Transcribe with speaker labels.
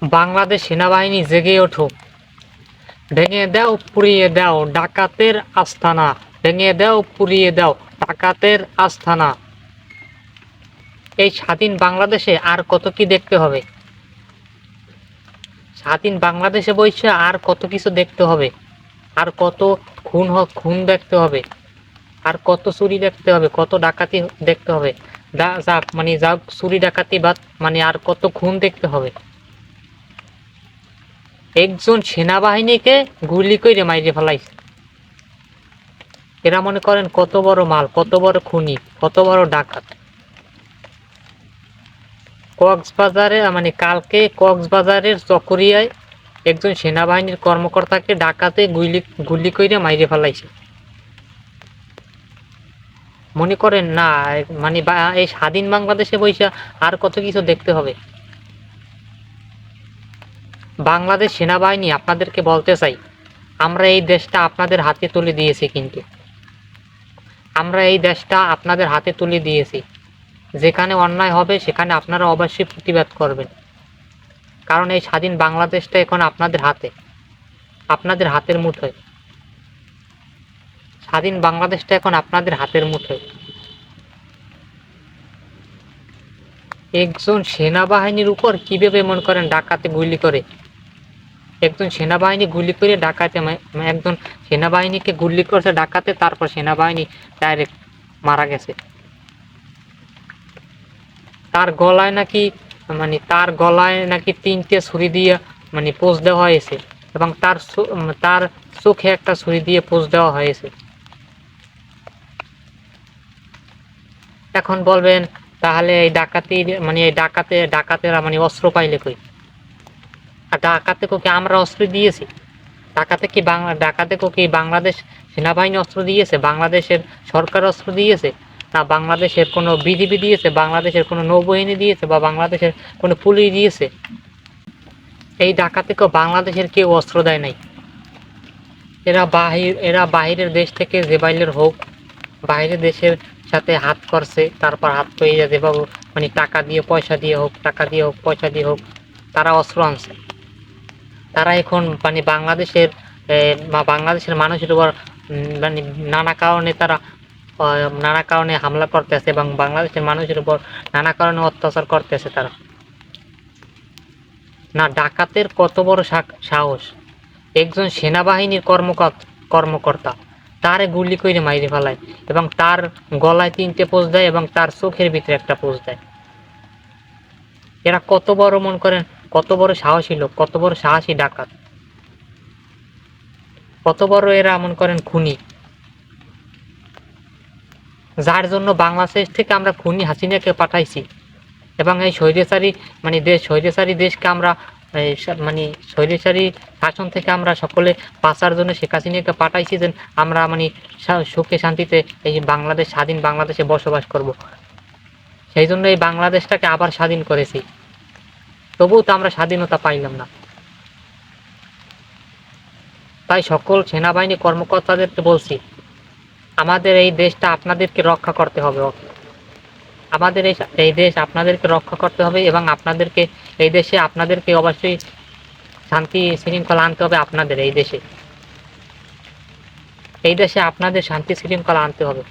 Speaker 1: বাংলাদেশ সেনাবাহিনী জেগে ওঠো, ভেঙে দাও পুড়িয়ে দাও ডাকাতের আস্তানা, ভেঙে দাও পুড়িয়ে দাও ডাকাতের আস্তানা। এই স্বাধীন বাংলাদেশে আর কত কি দেখতে হবে, স্বাধীন বাংলাদেশে বসে আর কত কিছু দেখতে হবে, আর কত খুন দেখতে হবে, আর কত চুরি দেখতে হবে, কত ডাকাতি দেখতে হবে। যাক মানে যাক চুরি ডাকাতি বাদ, মানে আর কত খুন দেখতে হবে। একজন সেনাবাহিনীকে গুলি করে মাইরে ফেলাইছে। এরা মনে করেন কত বড় মাল, কত বড় খুনি, কত বড় ডাকাত। কক্সবাজারে মানে কালকে কক্সবাজারের চকরিয়ায় একজন সেনাবাহিনীর কর্মকর্তাকে ডাকাতে গুলি করে মাইরে ফেলাইছে। মনে করেন না মানে এই স্বাধীন বাংলাদেশে বৈশা আর কত কিছু দেখতে হবে। বাংলাদেশ সেনাবাহিনী আপনাদেরকে বলতে চাই, আমরা এই দেশটা আপনাদের হাতে তুলে দিয়েছি, কিন্তু আমরা এই দেশটা আপনাদের হাতে তুলে দিয়েছি। যেখানে অন্যায় হবে সেখানে আপনারা অবশ্যই প্রতিবাদ করবেন, কারণ এই স্বাধীন বাংলাদেশটা এখন আপনাদের হাতে, আপনাদের হাতের মুঠোয়। স্বাধীন বাংলাদেশটা এখন আপনাদের হাতের মুঠোয়। একজন সেনাবাহিনীর উপর কিভাবে মনে করেন ডাকাতে গুলি করে, একজন সেনাবাহিনী গুলি করে ডাকাতে, একজন সেনাবাহিনীকে গুলি করছে ডাকাতে, তারপর সেনাবাহিনী ডাইরেক্ট মারা গেছে। তার গলায় নাকি তার গলায় নাকি 3টে ছুরি দিয়ে মানে পোজ দেওয়া হয়েছে, এবং তার চোখে একটা ছুরি দিয়ে পোজ দেওয়া হয়েছে। এখন বলবেন তাহলে এই ডাকাতির এই ডাকাতেরা অস্ত্র পাইলে কই? আর ডাকাতে কি আমরা অস্ত্র দিয়েছি? ডাকাতে কি বাংলাদেশ সেনাবাহিনী অস্ত্র দিয়েছে? বাংলাদেশের সরকার অস্ত্র দিয়েছে? না বাংলাদেশের কোনো বিজিবি দিয়েছে? বাংলাদেশের কোনো নৌবাহিনী দিয়েছে? বা বাংলাদেশের কোনো পুলিশ দিয়েছে? এই ডাকাতেকে বাংলাদেশের কেউ অস্ত্র দেয় নাই। এরা বাহিরের দেশ থেকে যে বাইরের হোক, বাইরের দেশের সাথে হাত করছে, তারপর হাত পেয়ে যায় যেভাবে টাকা দিয়ে পয়সা দিয়ে হোক, টাকা দিয়ে হোক, পয়সা দিয়ে হোক, তারা অস্ত্র আনছে। তারা এখন বাংলাদেশের মানুষের উপর নানা কারণে নানা কারণে হামলা করতেছে, এবং বাংলাদেশের মানুষের উপর নানা কারণে অত্যাচার করতেছে তারা। না ডাকাতের কত বড় সাহস, একজন সেনাবাহিনীর কর্মকর্তা তারে গুলি করে মাইরে ফেলায়, এবং তার গলায় 3টে পোজ দেয়, এবং তার চোখের ভিতরে একটা পোজ দেয়। এরা কত বড় মনে করেন, কত বড় সাহসী লোক, কত বড় সাহসী ডাকাত, কত বড় এরা মনে করেন খুনি, যার জন্য বাংলাদেশ থেকে আমরা খুনি হাসিনাকে পাঠাইছি, এবং এই স্বৈরাচারী দেশকে আমরা স্বৈরাচারী শাসন থেকে আমরা সকলে বাঁচার জন্য শেখ হাসিনাকে পাঠাইছি, যে আমরা সুখে শান্তিতে এই স্বাধীন বাংলাদেশে বসবাস করব। সেই জন্য এই বাংলাদেশটাকে আবার স্বাধীন করেছি, তবুও তো আমরা স্বাধীনতা পাইলাম না। তাই সকল সেনাবাহিনী কর্মকর্তাদেরকে বলছি, আমাদের এই দেশটা আপনাদেরকে রক্ষা করতে হবে, আমাদের এই দেশ আপনাদেরকে রক্ষা করতে হবে, এবং এই দেশে আপনাদেরকে অবশ্যই শান্তি শৃঙ্খলা আনতে হবে। আপনাদের এই দেশে আপনাদের শান্তি শৃঙ্খলা আনতে হবে।